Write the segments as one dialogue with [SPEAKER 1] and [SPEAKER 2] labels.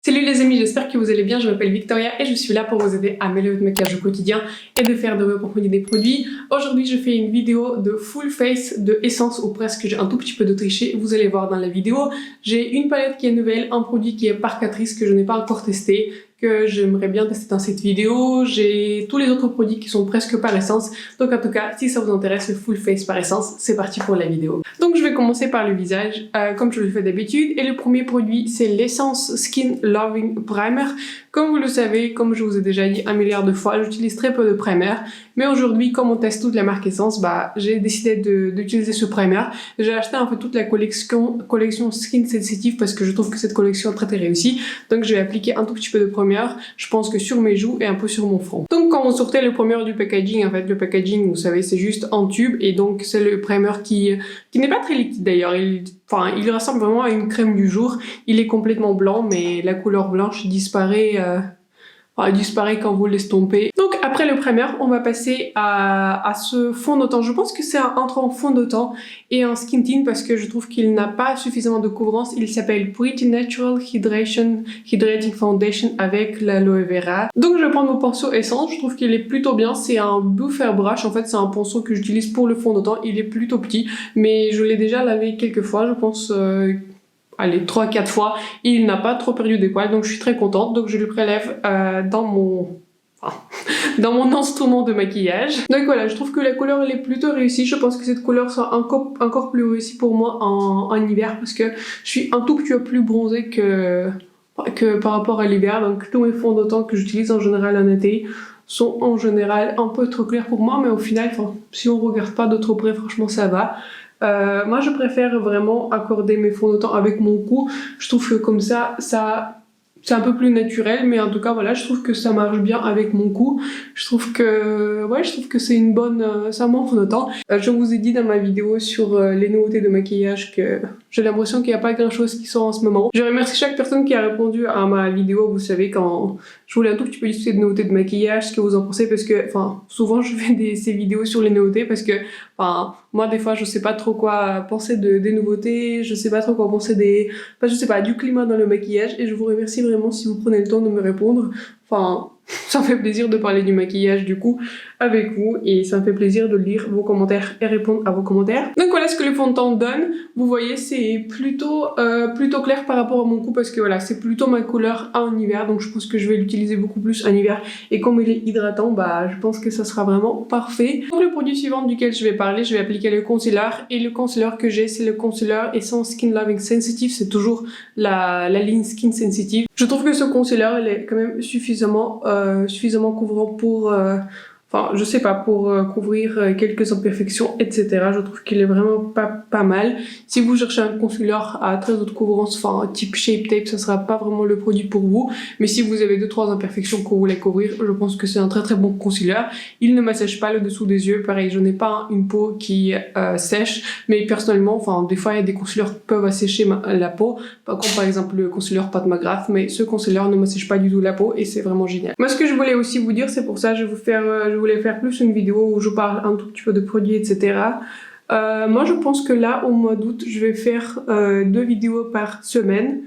[SPEAKER 1] Salut les amis, j'espère que vous allez bien, je m'appelle Victoria et je suis là pour vous aider à améliorer votre maquillage au quotidien et de faire de vos propres des produits. Aujourd'hui je fais une vidéo de full face de essence ou presque, j'ai un tout petit peu de triché, vous allez voir dans la vidéo. J'ai une palette qui est nouvelle, un produit qui est par Catrice que je n'ai pas encore testé, que j'aimerais bien tester dans cette vidéo. J'ai tous les autres produits qui sont presque par essence. Donc en tout cas, si ça vous intéresse, le full face par essence, c'est parti pour la vidéo. Donc je vais commencer par le visage, comme je le fais d'habitude. Et le premier produit, c'est l'Essence Skin Loving Primer. Comme vous le savez, comme je vous ai déjà dit un milliard de fois, j'utilise très peu de primer. Mais aujourd'hui, comme on teste toute la marque Essence, j'ai décidé d'utiliser ce primer. J'ai acheté en fait toute la collection Skin Sensitive parce que je trouve que cette collection est très réussie. Donc je vais appliquer un tout petit peu de primer, je pense que sur mes joues et un peu sur mon front. Donc quand on sortait le primer du packaging, en fait le packaging, vous savez, c'est juste en tube et donc c'est le primer qui n'est pas très liquide d'ailleurs. Il ressemble vraiment à une crème du jour. Il est complètement blanc, mais la couleur blanche disparaît. Elle disparaît quand vous l'estompez. Donc après le primer, on va passer à ce fond de teint. Je pense que c'est entre un fond de teint et un skin tint parce que je trouve qu'il n'a pas suffisamment de couvrance. Il s'appelle Pretty Natural Hydrating Foundation avec l'aloe vera. Donc je vais prendre mon pinceau Essence. Je trouve qu'il est plutôt bien. C'est un buffer brush. En fait, c'est un pinceau que j'utilise pour le fond de teint. Il est plutôt petit, mais je l'ai déjà lavé quelques fois, je pense. Allez, 3-4 fois, et il n'a pas trop perdu des poils, donc je suis très contente. Donc je le prélève dans mon instrument de maquillage. Donc voilà, je trouve que la couleur elle est plutôt réussie. Je pense que cette couleur sera encore plus réussie pour moi en hiver parce que je suis un tout petit peu plus bronzée que par rapport à l'hiver. Donc tous mes fonds de teint que j'utilise en général en été sont en général un peu trop clairs pour moi, mais au final, si on regarde pas de trop près, franchement ça va. Moi je préfère vraiment accorder mes fonds de teint avec mon cou. Je trouve que comme ça c'est un peu plus naturel, mais en tout cas voilà, je trouve que ça marche bien avec mon cou. Je trouve que c'est une bonne, c'est un bon fond de teint. Je vous ai dit dans ma vidéo sur les nouveautés de maquillage que j'ai l'impression qu'il n'y a pas grand chose qui sort en ce moment. Je remercie chaque personne qui a répondu à ma vidéo, vous savez, quand je voulais un tout petit peu discuter de nouveautés de maquillage, ce que vous en pensez, parce que souvent je fais ces vidéos sur les nouveautés parce que moi des fois je sais pas trop quoi penser des nouveautés, je sais pas trop quoi penser je sais pas, du climat dans le maquillage, et je vous remercie vraiment si vous prenez le temps de me répondre. Ça me fait plaisir de parler du maquillage du coup avec vous, et ça me fait plaisir de lire vos commentaires et répondre à vos commentaires. Donc voilà ce que le fond de teint donne. Vous voyez, c'est plutôt clair par rapport à mon cou parce que voilà, c'est plutôt ma couleur en hiver, donc je pense que je vais l'utiliser beaucoup plus en hiver, et comme il est hydratant, je pense que ça sera vraiment parfait. Pour le produit suivant duquel je vais parler, je vais appliquer le concealer, et le concealer que j'ai, c'est le concealer Essence Skin Loving Sensitive. C'est toujours la ligne Skin Sensitive. Je trouve que ce concealer il est quand même suffisamment couvrant pour je sais pas, pour couvrir quelques imperfections, etc. Je trouve qu'il est vraiment pas mal. Si vous cherchez un concealer à très haute couvrance, type Shape Tape, ça sera pas vraiment le produit pour vous. Mais si vous avez 2-3 imperfections que vous voulez couvrir, je pense que c'est un très bon concealer. Il ne m'assèche pas le dessous des yeux. Pareil, je n'ai pas une peau qui sèche, mais personnellement, des fois il y a des concealers qui peuvent assécher la peau, comme par exemple le concealer Pat McGrath, mais ce concealer ne m'assèche pas du tout la peau et c'est vraiment génial. Moi, ce que je voulais aussi vous dire, c'est pour ça je voulais faire plus une vidéo où je parle un tout petit peu de produits, etc. Moi, je pense que là, au mois d'août, je vais faire 2 vidéos par semaine.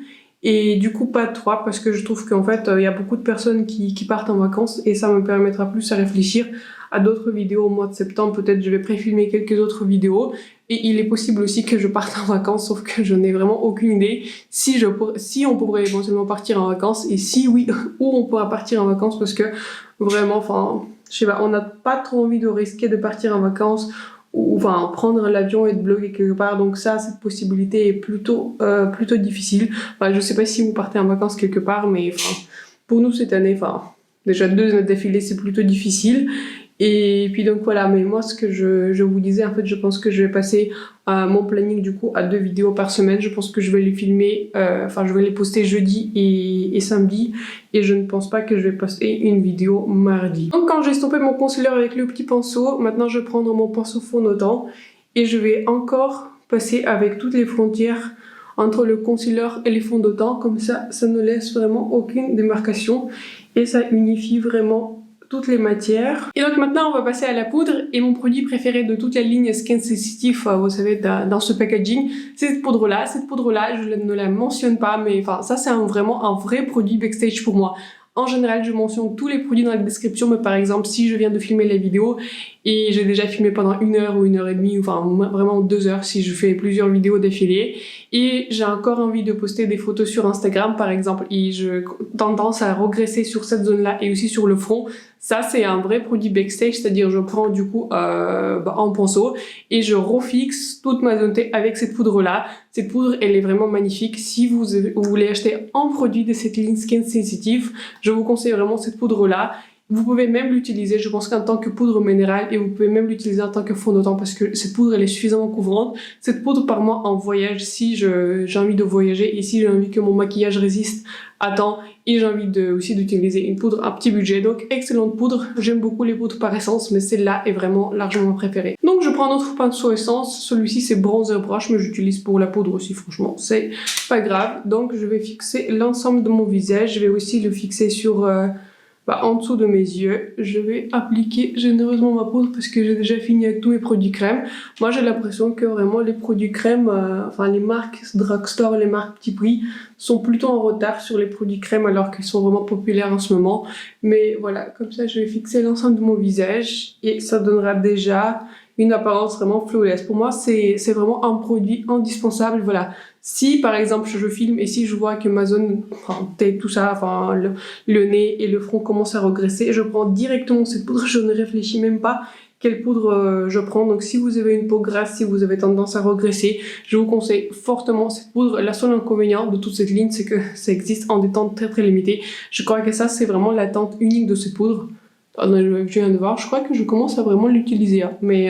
[SPEAKER 1] Et du coup pas 3 parce que je trouve qu'en fait il y a beaucoup de personnes qui partent en vacances, et ça me permettra plus à réfléchir à d'autres vidéos au mois de septembre. Peut-être je vais préfilmer quelques autres vidéos, et il est possible aussi que je parte en vacances, sauf que je n'ai vraiment aucune idée si on pourrait éventuellement partir en vacances, et si oui, où on pourra partir en vacances, parce que vraiment je sais pas, on n'a pas trop envie de risquer de partir en vacances ou prendre l'avion et de bloquer quelque part. Donc cette possibilité est plutôt difficile. Je sais pas si vous partez en vacances quelque part, mais pour nous cette année, déjà 2 années d'affilée c'est plutôt difficile. Et puis donc voilà, mais moi ce que je vous disais, en fait je pense que je vais passer mon planning du coup à 2 vidéos par semaine. Je pense que je vais les filmer, je vais les poster jeudi et samedi, et je ne pense pas que je vais poster une vidéo mardi. Donc quand j'ai estompé mon concealer avec le petit pinceau, maintenant je vais prendre mon pinceau fond de teint et je vais encore passer avec toutes les frontières entre le concealer et les fonds de teint, comme ça ne laisse vraiment aucune démarcation et ça unifie vraiment toutes les matières. Et donc maintenant on va passer à la poudre et mon produit préféré de toute la ligne Skin Sensitive, vous savez, dans ce packaging, c'est cette poudre là. Cette poudre là, je ne la mentionne pas, mais enfin ça c'est vraiment un vrai produit backstage pour moi. En général, je mentionne tous les produits dans la description, mais par exemple, si je viens de filmer la vidéo et j'ai déjà filmé pendant 1 heure ou 1 heure et demie, enfin vraiment 2 heures si je fais plusieurs vidéos d'affilée, et j'ai encore envie de poster des photos sur Instagram par exemple, et je tendance à regresser sur cette zone-là et aussi sur le front, ça c'est un vrai produit backstage, c'est-à-dire je prends du coup en pinceau et je refixe toute ma zone T avec cette poudre-là. Cette poudre, elle est vraiment magnifique. Si vous voulez acheter un produit de cette ligne Skin Sensitive, je vous conseille vraiment cette poudre-là. Vous pouvez même l'utiliser, je pense qu'en tant que poudre minérale, et vous pouvez même l'utiliser en tant que fond de teint parce que cette poudre, elle est suffisamment couvrante. Cette poudre, par moi, en voyage, si j'ai envie de voyager et si j'ai envie que mon maquillage résiste à temps, et j'ai envie aussi d'utiliser une poudre à petit budget. Donc, excellente poudre. J'aime beaucoup les poudres par essence, mais celle-là est vraiment largement ma préférée. Donc, je prends un autre pinceau essence. Celui-ci, c'est Bronzer Brush, mais j'utilise pour la poudre aussi, franchement. C'est pas grave. Donc, je vais fixer l'ensemble de mon visage. Je vais aussi le fixer sur... en dessous de mes yeux, je vais appliquer généreusement ma poudre parce que j'ai déjà fini avec tous mes produits crème. Moi, j'ai l'impression que vraiment les produits crème, les marques drugstore, les marques petit prix, sont plutôt en retard sur les produits crème alors qu'ils sont vraiment populaires en ce moment. Mais voilà, comme ça, je vais fixer l'ensemble de mon visage et ça donnera déjà une apparence vraiment flawless. Pour moi, c'est vraiment un produit indispensable. Voilà. Si, par exemple, je filme et si je vois que ma zone, tête, tout ça, le nez et le front commencent à regresser, je prends directement cette poudre. Je ne réfléchis même pas quelle poudre je prends. Donc, si vous avez une peau grasse, si vous avez tendance à regresser, je vous conseille fortement cette poudre. La seule inconvénient de toute cette ligne, c'est que ça existe en des teintes très très limitées. Je crois que ça, c'est vraiment la teinte unique de cette poudre. Je viens de voir, je crois que je commence à vraiment l'utiliser, mais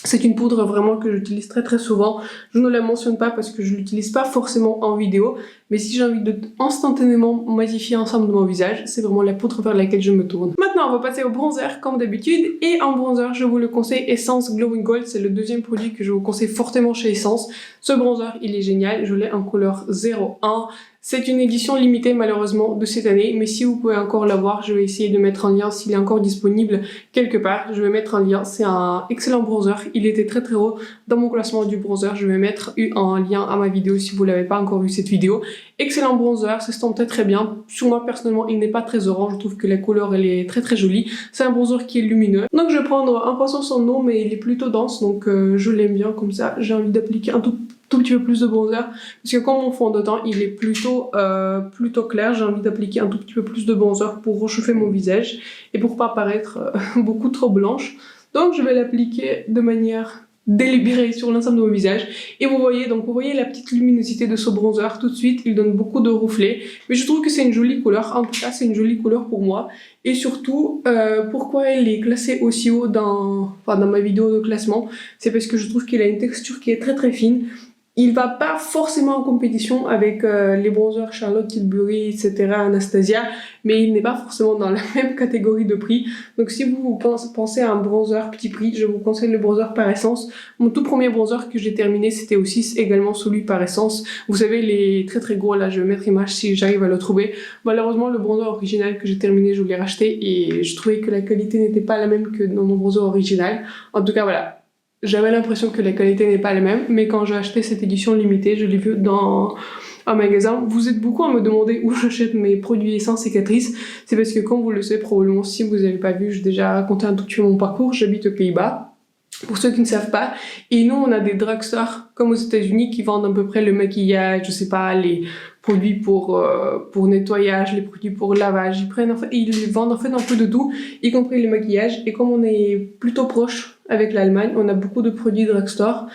[SPEAKER 1] c'est une poudre vraiment que j'utilise très très souvent. Je ne la mentionne pas parce que je l'utilise pas forcément en vidéo, mais si j'ai envie de instantanément modifier l'ensemble de mon visage, c'est vraiment la poudre vers laquelle je me tourne. Maintenant, on va passer au bronzer comme d'habitude, et en bronzer, je vous le conseille, Essence Glowing Gold, c'est le deuxième produit que je vous conseille fortement chez Essence. Ce bronzer, il est génial, je l'ai en couleur 01. C'est une édition limitée malheureusement de cette année, mais si vous pouvez encore l'avoir, je vais essayer de mettre un lien s'il est encore disponible quelque part. Je vais mettre un lien, c'est un excellent bronzer, il était très très haut dans mon classement du bronzer. Je vais mettre un lien à ma vidéo si vous l'avez pas encore vu cette vidéo. Excellent bronzer, s'estompe très très bien. Sur moi personnellement, il n'est pas très orange, je trouve que la couleur elle est très très jolie. C'est un bronzer qui est lumineux. Donc je vais prendre un pinceau sans nom, mais il est plutôt dense, donc je l'aime bien comme ça. J'ai envie d'appliquer un tout petit peu plus de bronzer parce que comme mon fond de teint il est plutôt clair, j'ai envie d'appliquer un tout petit peu plus de bronzer pour réchauffer mon visage et pour pas paraître beaucoup trop blanche. Donc je vais l'appliquer de manière délibérée sur l'ensemble de mon visage et vous voyez la petite luminosité de ce bronzer tout de suite. Il donne beaucoup de reflets, mais je trouve que c'est une jolie couleur. En tout cas, c'est une jolie couleur pour moi. Et surtout, pourquoi elle est classée aussi haut dans ma vidéo de classement, c'est parce que je trouve qu'il a une texture qui est très très fine. Il va pas forcément en compétition avec les bronzers Charlotte Tilbury, etc., Anastasia, mais il n'est pas forcément dans la même catégorie de prix. Donc si vous pensez à un bronzer petit prix, je vous conseille le bronzer par Essence. Mon tout premier bronzer que j'ai terminé, c'était aussi également celui par Essence. Vous savez, les très très gros, là je vais mettre image si j'arrive à le trouver. Malheureusement, le bronzer original que j'ai terminé, je l'ai racheté et je trouvais que la qualité n'était pas la même que dans mon bronzer original. En tout cas, voilà. J'avais l'impression que la qualité n'est pas la même, mais quand j'ai acheté cette édition limitée, je l'ai vue dans un magasin. Vous êtes beaucoup à me demander où j'achète mes produits sans cicatrices. C'est parce que, comme vous le savez probablement, si vous n'avez pas vu, j'ai déjà raconté un tout petit peu mon parcours. J'habite aux Pays-Bas. Pour ceux qui ne savent pas, et nous on a des drugstores comme aux États-Unis qui vendent à peu près le maquillage, je sais pas, les produits pour nettoyage, les produits pour lavage. Ils vendent en fait un peu de tout, y compris les maquillages. Et comme on est plutôt proche avec l'Allemagne, on a beaucoup de produits drugstore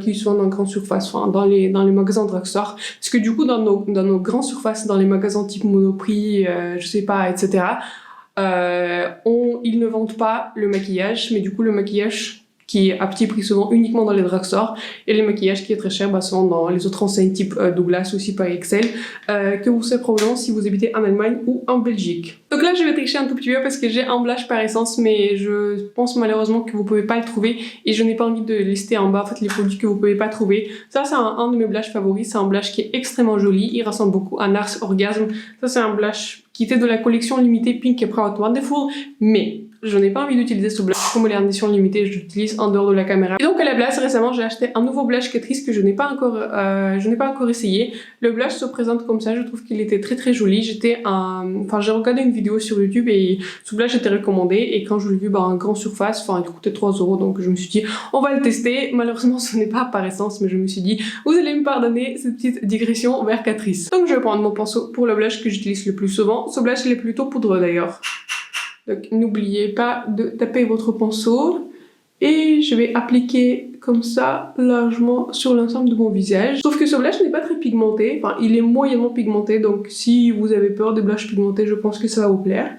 [SPEAKER 1] qui sont dans grande surface, dans les magasins drugstore. Parce que du coup dans nos grandes surfaces, dans les magasins type Monoprix, je sais pas, etc. Ils ne vendent pas le maquillage, mais du coup le maquillage qui est à petit prix souvent uniquement dans les drugstores, et les maquillages qui est très cher sont dans les autres enseignes type Douglas aussi par Excel, que vous savez probablement si vous habitez en Allemagne ou en Belgique. Donc là je vais tricher un tout petit peu parce que j'ai un blush par Essence, mais je pense malheureusement que vous pouvez pas le trouver et je n'ai pas envie de lister en bas en fait les produits que vous pouvez pas trouver. Ça c'est un de mes blushs favoris, c'est un blush qui est extrêmement joli, il ressemble beaucoup à Nars Orgasm. Ça c'est un blush qui était de la collection limitée Pink et Proud Wonderful, mais je n'ai pas envie d'utiliser ce blush comme elle est en édition limitée, je l'utilise en dehors de la caméra. Et donc à la place, récemment j'ai acheté un nouveau blush Catrice que je n'ai pas encore essayé. Le blush se présente comme ça, je trouve qu'il était très joli. J'ai regardé une vidéo sur YouTube et ce blush était recommandé et quand je l'ai vu en grande surface, il coûtait 3 € donc je me suis dit on va le tester. Malheureusement ce n'est pas par essence mais je me suis dit vous allez me pardonner cette petite digression vers Catrice. Donc je vais prendre mon pinceau pour le blush que j'utilise le plus souvent. Ce blush il est plutôt poudreux d'ailleurs. Donc n'oubliez pas de taper votre pinceau et je vais appliquer comme ça largement sur l'ensemble de mon visage. Sauf que ce blush n'est pas très pigmenté, il est moyennement pigmenté, donc si vous avez peur des blushs pigmentés, je pense que ça va vous plaire.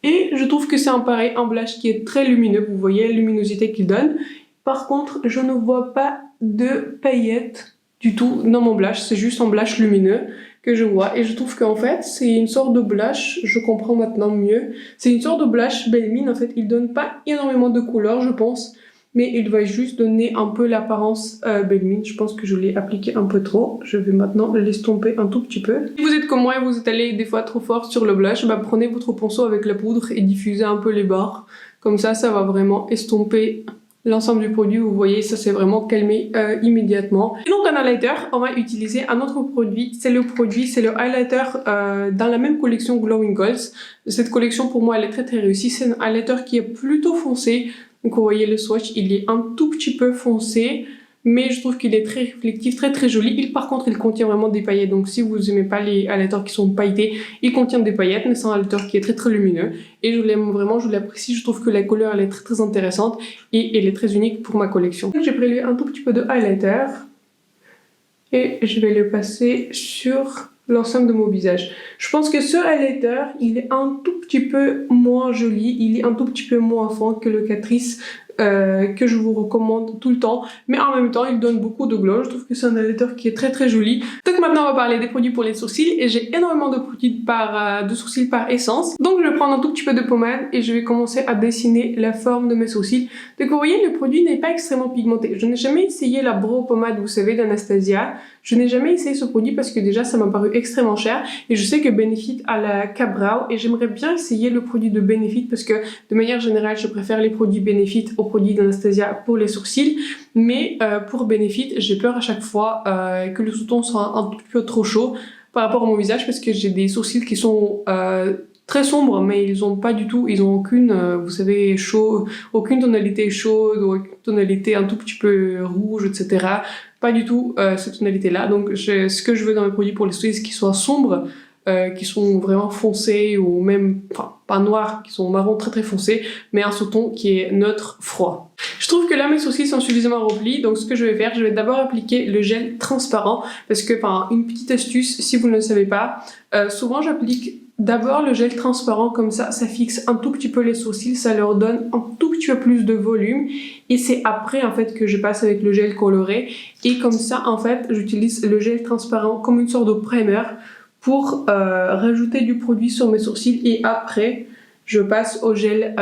[SPEAKER 1] Et je trouve que c'est un blush qui est très lumineux, vous voyez la luminosité qu'il donne. Par contre, je ne vois pas de paillettes du tout dans mon blush, c'est juste un blush lumineux que je vois et je trouve qu'en fait c'est une sorte de blush, je comprends maintenant mieux, c'est une sorte de blush Bellemin en fait, il donne pas énormément de couleur je pense, mais il va juste donner un peu l'apparence Bellemin, je pense que je l'ai appliqué un peu trop, je vais maintenant l'estomper un tout petit peu. Si vous êtes comme moi et vous êtes allé des fois trop fort sur le blush, prenez votre pinceau avec la poudre et diffusez un peu les bords, comme ça ça va vraiment estomper l'ensemble du produit, vous voyez, ça s'est vraiment calmé immédiatement. Et donc en highlighter, on va utiliser un autre produit, c'est le highlighter dans la même collection Glowing Golds. Cette collection pour moi elle est très réussie, c'est un highlighter qui est plutôt foncé, donc vous voyez le swatch, il est un tout petit peu foncé, mais je trouve qu'il est très réflectif, très joli. Par contre, il contient vraiment des paillettes, donc si vous aimez pas les highlighters qui sont pailletés, il contient des paillettes, mais c'est un highlighter qui est très lumineux. Et je l'aime vraiment, je l'apprécie, je trouve que la couleur elle est très intéressante et elle est très unique pour ma collection. J'ai prélevé un tout petit peu de highlighter et je vais le passer sur l'ensemble de mon visage. Je pense que ce highlighter, il est un tout petit peu moins joli, il est un tout petit peu moins fin que le Catrice que je vous recommande tout le temps, mais en même temps il donne beaucoup de glow. Je trouve que c'est un highlighter qui est très joli. Donc maintenant on va parler des produits pour les sourcils et j'ai énormément de produits de sourcils par essence. Donc je vais prendre un tout petit peu de pommade et je vais commencer à dessiner la forme de mes sourcils. Donc vous voyez le produit n'est pas extrêmement pigmenté. Je n'ai jamais essayé la Brow Pommade, vous savez, d'Anastasia. Je n'ai jamais essayé ce produit parce que déjà ça m'a paru extrêmement cher et je sais que Benefit a la K-Brow et j'aimerais bien essayer le produit de Benefit parce que de manière générale je préfère les produits Benefit aux produits d'Anastasia pour les sourcils, mais pour Benefit j'ai peur à chaque fois que le sous-ton soit un petit peu trop chaud par rapport à mon visage parce que j'ai des sourcils qui sont très sombres mais ils ont aucune, vous savez, aucune tonalité chaude ou aucune tonalité un tout petit peu rouge, etc. Pas du tout cette tonalité là, donc ce que je veux dans mes produits pour les sourcils c'est qu'ils soient sombres, qui sont vraiment foncés ou même, pas noirs, qui sont marron très foncés, mais un sous-ton qui est neutre, froid. Je trouve que là mes sourcils sont suffisamment remplis, donc ce que je vais faire, je vais d'abord appliquer le gel transparent, parce que une petite astuce, si vous ne le savez pas, souvent j'applique d'abord le gel transparent, comme ça fixe un tout petit peu les sourcils, ça leur donne un tout petit peu plus de volume, et c'est après en fait que je passe avec le gel coloré, et comme ça en fait j'utilise le gel transparent comme une sorte de primer pour rajouter du produit sur mes sourcils, et après je passe au gel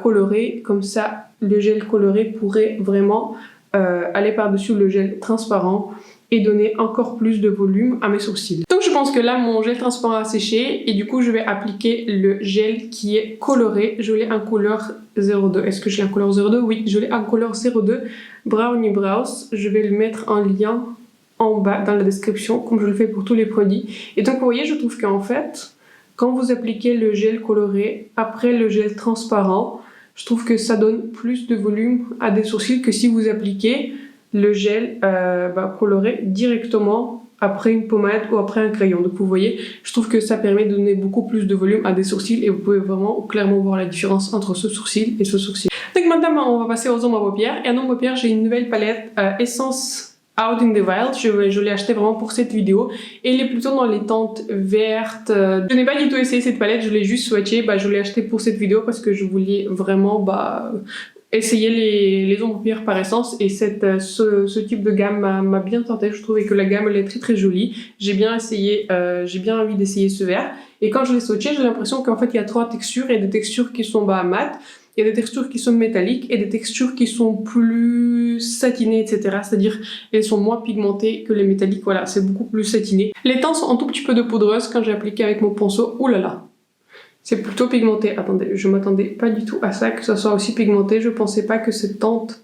[SPEAKER 1] coloré, comme ça le gel coloré pourrait vraiment aller par-dessus le gel transparent et donner encore plus de volume à mes sourcils. Donc je pense que là mon gel transparent a séché et du coup je vais appliquer le gel qui est coloré. Je l'ai en couleur 02. Est-ce que je l'ai en couleur 02? Oui, je l'ai en couleur 02 Brownie Brows. Je vais le mettre en lien en bas dans la description comme je le fais pour tous les produits. Et donc vous voyez, je trouve qu'en fait quand vous appliquez le gel coloré après le gel transparent, je trouve que ça donne plus de volume à des sourcils que si vous appliquez le gel coloré directement après une pommade ou après un crayon. Donc vous voyez, je trouve que ça permet de donner beaucoup plus de volume à des sourcils et vous pouvez vraiment clairement voir la différence entre ce sourcil et ce sourcil. Donc maintenant on va passer aux ombres à paupières. Et en ombres à paupières j'ai une nouvelle palette Essence Out in the Wild. Je l'ai acheté vraiment pour cette vidéo et elle est plutôt dans les teintes vertes. Je n'ai pas du tout essayé cette palette, je l'ai juste swatché. Je l'ai acheté pour cette vidéo parce que je voulais vraiment essayer les ombres paupières par essence et ce type de gamme m'a bien tenté. Je trouvais que la gamme elle est très jolie. J'ai bien envie d'essayer ce vert et quand je l'ai swatché j'ai l'impression qu'en fait il y a trois textures. Il y a des textures qui sont mates, il y a des textures qui sont métalliques et des textures qui sont plus satinées, etc. C'est-à-dire elles sont moins pigmentées que les métalliques. Voilà, c'est beaucoup plus satiné. Les teintes sont un tout petit peu de poudreuse quand j'ai appliqué avec mon pinceau. Ouh là là, C'est plutôt pigmenté. Attendez, je m'attendais pas du tout à ça, que ça soit aussi pigmenté. Je pensais pas que cette teinte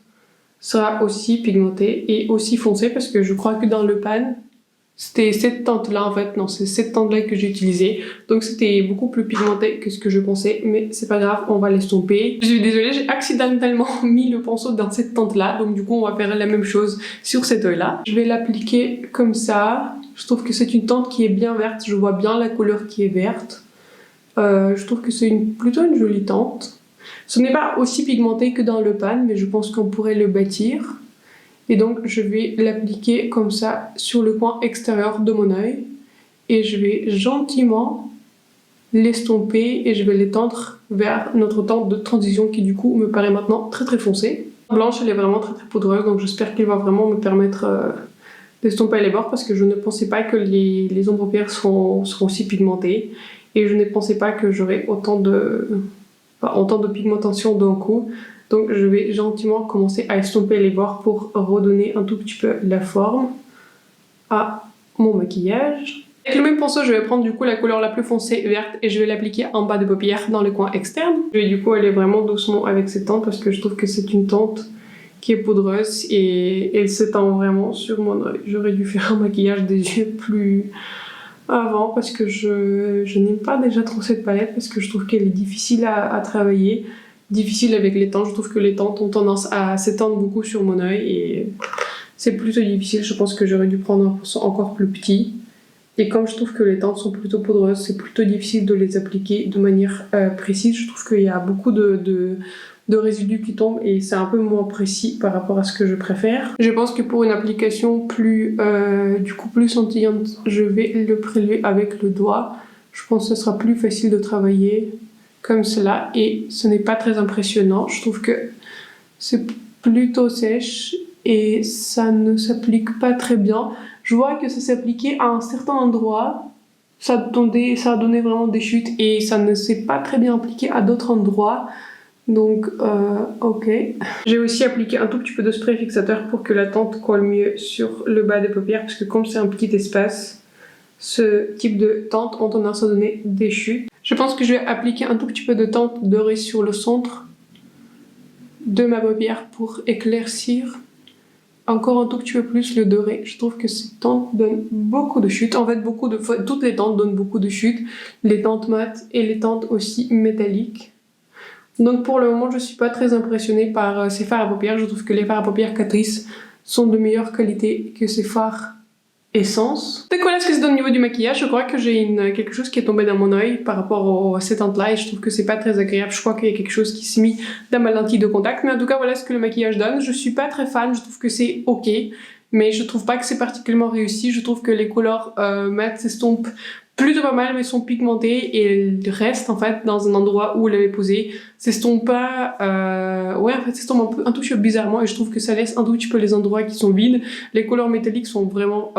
[SPEAKER 1] sera aussi pigmentée et aussi foncée parce que je crois que dans le pan, c'était cette teinte-là en fait. Non, c'est cette teinte-là que j'ai utilisée. Donc c'était beaucoup plus pigmenté que ce que je pensais, mais c'est pas grave, on va l'estomper. Je suis désolée, j'ai accidentellement mis le pinceau dans cette teinte-là. Donc du coup, on va faire la même chose sur cet œil-là. Je vais l'appliquer comme ça. Je trouve que c'est une teinte qui est bien verte. Je vois bien la couleur qui est verte. Je trouve que c'est plutôt une jolie teinte. Ce n'est pas aussi pigmenté que dans le pan, mais je pense qu'on pourrait le bâtir. Et donc je vais l'appliquer comme ça sur le coin extérieur de mon œil. Et je vais gentiment l'estomper et je vais l'étendre vers notre teinte de transition qui du coup me paraît maintenant très très foncée. La blanche elle est vraiment très très poudreuse, donc j'espère qu'elle va vraiment me permettre d'estomper les bords parce que je ne pensais pas que les ombres paupières seront aussi pigmentées. Et je ne pensais pas que j'aurais autant de pigmentation d'un coup. Donc je vais gentiment commencer à estomper les bords pour redonner un tout petit peu la forme à mon maquillage. Avec le même pinceau, je vais prendre du coup la couleur la plus foncée verte et je vais l'appliquer en bas de paupières dans le coin externe. Je vais du coup aller vraiment doucement avec cette teinte parce que je trouve que c'est une teinte qui est poudreuse et elle s'étend vraiment sur mon œil. J'aurais dû faire un maquillage des yeux plus avant parce que je n'aime pas déjà trop cette palette parce que je trouve qu'elle est difficile à travailler, difficile avec les teintes. Je trouve que les teintes ont tendance à s'étendre beaucoup sur mon œil et c'est plutôt difficile. Je pense que j'aurais dû prendre un pinceau encore plus petit. Et comme je trouve que les teintes sont plutôt poudreuses, c'est plutôt difficile de les appliquer de manière précise. Je trouve qu'il y a beaucoup de résidus qui tombent et c'est un peu moins précis par rapport à ce que je préfère. Je pense que pour une application plus scintillante, je vais le prélever avec le doigt. Je pense que ce sera plus facile de travailler comme cela et ce n'est pas très impressionnant. Je trouve que c'est plutôt sèche et ça ne s'applique pas très bien. Je vois que ça s'appliquait à un certain endroit, ça a donné vraiment des chutes et ça ne s'est pas très bien appliqué à d'autres endroits. Donc, ok. J'ai aussi appliqué un tout petit peu de spray fixateur pour que la teinte colle mieux sur le bas des paupières parce que comme c'est un petit espace, ce type de teinte ont tendance à donner des chutes. Je pense que je vais appliquer un tout petit peu de teinte dorée sur le centre de ma paupière pour éclaircir encore un tout petit peu plus le doré. Je trouve que cette teinte donne beaucoup de chutes. En fait, toutes les teintes donnent beaucoup de chutes. Les teintes mates et les teintes aussi métalliques. Donc pour le moment, je suis pas très impressionnée par ces fards à paupières. Je trouve que les fards à paupières Catrice sont de meilleure qualité que ces fards Essence. Donc voilà ce que c'est au niveau du maquillage. Je crois que j'ai quelque chose qui est tombé dans mon œil par rapport à cette teinte-là et je trouve que c'est pas très agréable. Je crois qu'il y a quelque chose qui s'est mis dans ma lentille de contact. Mais en tout cas, voilà ce que le maquillage donne. Je suis pas très fan. Je trouve que c'est ok. Mais je trouve pas que c'est particulièrement réussi. Je trouve que les couleurs mates s'estompent plutôt pas mal mais sont pigmentées et elles restent en fait dans un endroit où elle avait posé. S'estompent pas, ouais en fait s'estompent un tout petit peu bizarrement et je trouve que ça laisse un tout petit peu les endroits qui sont vides. Les couleurs métalliques sont vraiment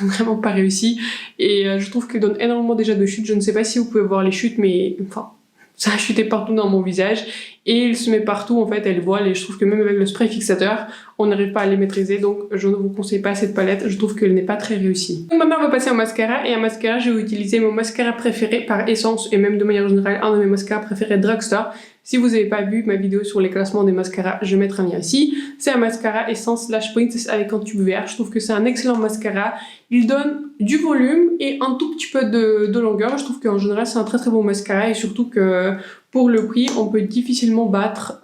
[SPEAKER 1] vraiment pas réussies et je trouve qu'elles donnent énormément déjà de chutes. Je ne sais pas si vous pouvez voir les chutes mais enfin ça a chuté partout dans mon visage et il se met partout en fait, elle voile et je trouve que même avec le spray fixateur on n'arrive pas à les maîtriser donc je ne vous conseille pas cette palette, je trouve qu'elle n'est pas très réussie. Donc maintenant on va passer au mascara et en mascara je vais utiliser mon mascara préféré par Essence et même de manière générale un de mes mascaras préférés Drugstore. Si vous n'avez pas vu ma vidéo sur les classements des mascaras, je mettrai un lien ici. C'est un mascara Essence Lash Princess avec un tube vert. Je trouve que c'est un excellent mascara. Il donne du volume et un tout petit peu de longueur. Je trouve qu'en général, c'est un très très bon mascara et surtout que pour le prix, on peut difficilement battre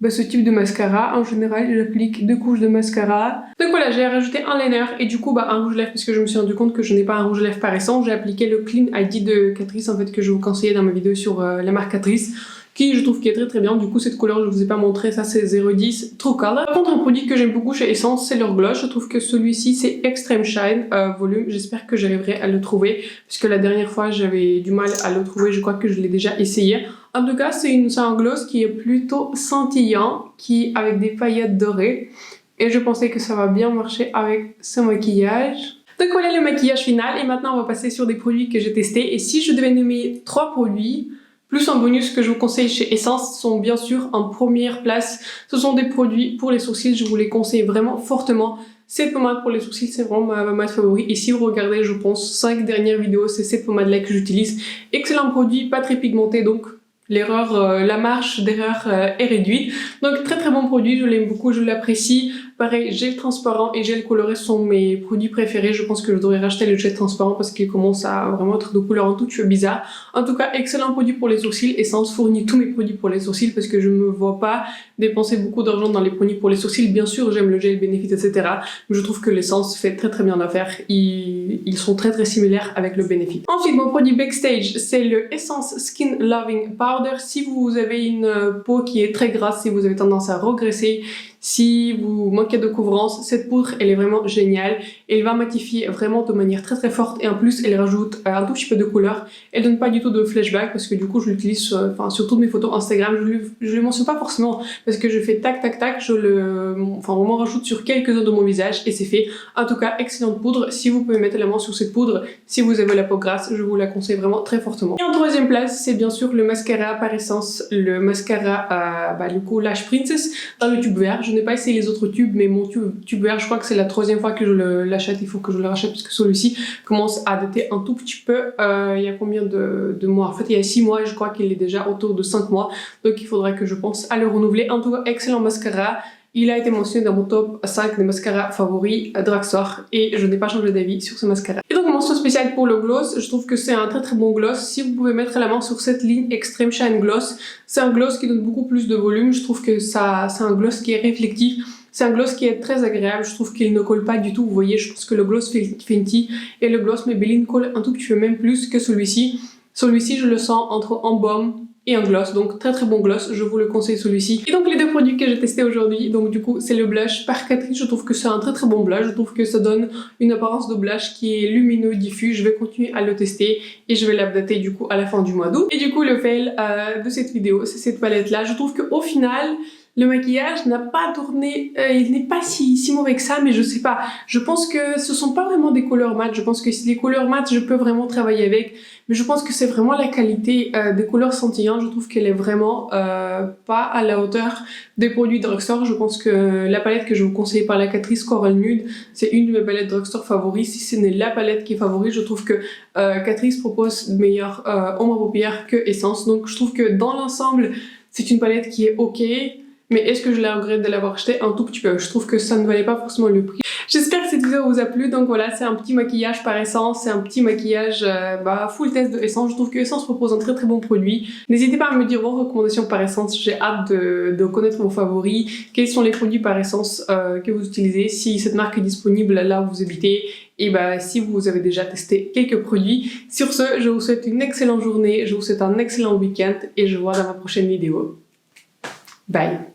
[SPEAKER 1] ce type de mascara. En général, j'applique 2 couches de mascara. Donc voilà, j'ai rajouté un liner et du coup un rouge à lèvres parce que je me suis rendu compte que je n'ai pas un rouge à lèvres par essence. J'ai appliqué le Clean ID de Catrice en fait que je vous conseillais dans ma vidéo sur la marque Catrice, qui je trouve qui est très très bien. Du coup cette couleur je vous ai pas montré, ça c'est 010 True Color. Par contre un produit que j'aime beaucoup chez Essence c'est leur gloss. Je trouve que celui-ci c'est Extreme Shine volume. J'espère que j'arriverai à le trouver puisque la dernière fois j'avais du mal à le trouver. Je crois que je l'ai déjà essayé. En tout cas c'est un gloss qui est plutôt scintillant, qui avec des paillettes dorées et je pensais que ça va bien marcher avec ce maquillage. Donc voilà le maquillage final et maintenant on va passer sur des produits que j'ai testés et si je devais nommer 3 produits plus un bonus que je vous conseille chez Essence sont bien sûr en première place. Ce sont des produits pour les sourcils, je vous les conseille vraiment fortement. cette pommade pour les sourcils, c'est vraiment ma pommade favorite. Et si vous regardez, je pense, 5 dernières vidéos, c'est cette pommade-là que j'utilise. Excellent produit, pas très pigmenté, donc la marge d'erreur est réduite. Donc très bon produit, je l'aime beaucoup, je l'apprécie. Pareil, gel transparent et gel coloré sont mes produits préférés. Je pense que je devrais racheter le gel transparent parce qu'il commence à vraiment être de couleur un tout petit peu bizarre. En tout cas, excellent produit pour les sourcils. Essence fournit tous mes produits pour les sourcils parce que je me vois pas dépenser beaucoup d'argent dans les produits pour les sourcils. Bien sûr, j'aime le gel Benefit, etc. Mais je trouve que l'essence fait très bien l'affaire. Ils sont très similaires avec le Benefit. Ensuite, mon produit Backstage, c'est le Essence Skin Loving Powder. Si vous avez une peau qui est très grasse, si vous avez tendance à regresser, si vous manquez de couvrance, cette poudre, elle est vraiment géniale. Elle va matifier vraiment de manière très forte et en plus, elle rajoute un tout petit peu de couleur. Elle donne pas du tout de flashback parce que du coup, je l'utilise sur toutes mes photos Instagram. Je le mentionne pas forcément parce que je fais tac, je vraiment rajoute sur quelques zones de mon visage et c'est fait. En tout cas, excellente poudre. Si vous pouvez mettre la main sur cette poudre, si vous avez la peau grasse, je vous la conseille vraiment très fortement. Et en troisième place, c'est bien sûr le mascara par essence, le mascara du coup Lash Princess dans le tube vert. Je n'ai pas essayé les autres tubes, mais mon tube vert, je crois que c'est la troisième fois que je l'achète. Il faut que je le rachète parce que celui-ci commence à dater un tout petit peu. Il y a combien de mois? En fait, il y a 6 mois et je crois qu'il est déjà autour de 5 mois. Donc, il faudra que je pense à le renouveler. En tout cas, excellent mascara. Il a été mentionné dans mon top 5 des mascaras favoris Drugstore et je n'ai pas changé d'avis sur ce mascara. Et donc mention spéciale pour le gloss, je trouve que c'est un très bon gloss. Si vous pouvez mettre la main sur cette ligne Extreme Shine Gloss, c'est un gloss qui donne beaucoup plus de volume. Je trouve que c'est un gloss qui est réflectif. C'est un gloss qui est très agréable, je trouve qu'il ne colle pas du tout. Vous voyez, je pense que le gloss Fenty et le gloss Maybelline collent un tout petit peu même plus que celui-ci. Celui-ci, je le sens entre un baume et un gloss, donc très bon gloss, je vous le conseille celui-ci. Et donc les deux produits que j'ai testés aujourd'hui, donc du coup c'est le blush par Catrice, je trouve que c'est un très bon blush, je trouve que ça donne une apparence de blush qui est lumineux, diffus, je vais continuer à le tester et je vais l'updater du coup à la fin du mois d'août. Et du coup le fail de cette vidéo, c'est cette palette là, je trouve qu'au final, le maquillage n'a pas tourné, il n'est pas si mauvais que ça, mais je sais pas. Je pense que ce sont pas vraiment des couleurs mat. Je pense que si les couleurs mat, je peux vraiment travailler avec. Mais je pense que c'est vraiment la qualité des couleurs scintillantes. Je trouve qu'elle est vraiment pas à la hauteur des produits Drugstore. Je pense que la palette que je vous conseille par la Catrice Coral Nude, c'est une de mes palettes Drugstore favorites. Si ce n'est la palette qui est favorite, je trouve que Catrice propose de meilleures ombres à paupières que Essence. Donc je trouve que dans l'ensemble, c'est une palette qui est ok. Mais est-ce que je la regrette de l'avoir acheté? Un tout petit peu. Je trouve que ça ne valait pas forcément le prix. J'espère que cette vidéo vous a plu. Donc voilà, c'est un petit maquillage par Essence. C'est un petit maquillage full test de Essence. Je trouve que Essence propose un très bon produit. N'hésitez pas à me dire vos recommandations par Essence. J'ai hâte de connaître vos favoris. Quels sont les produits par Essence que vous utilisez? Si cette marque est disponible là où vous habitez. Et si vous avez déjà testé quelques produits. Sur ce, je vous souhaite une excellente journée. Je vous souhaite un excellent week-end. Et je vous vois dans ma prochaine vidéo. Bye!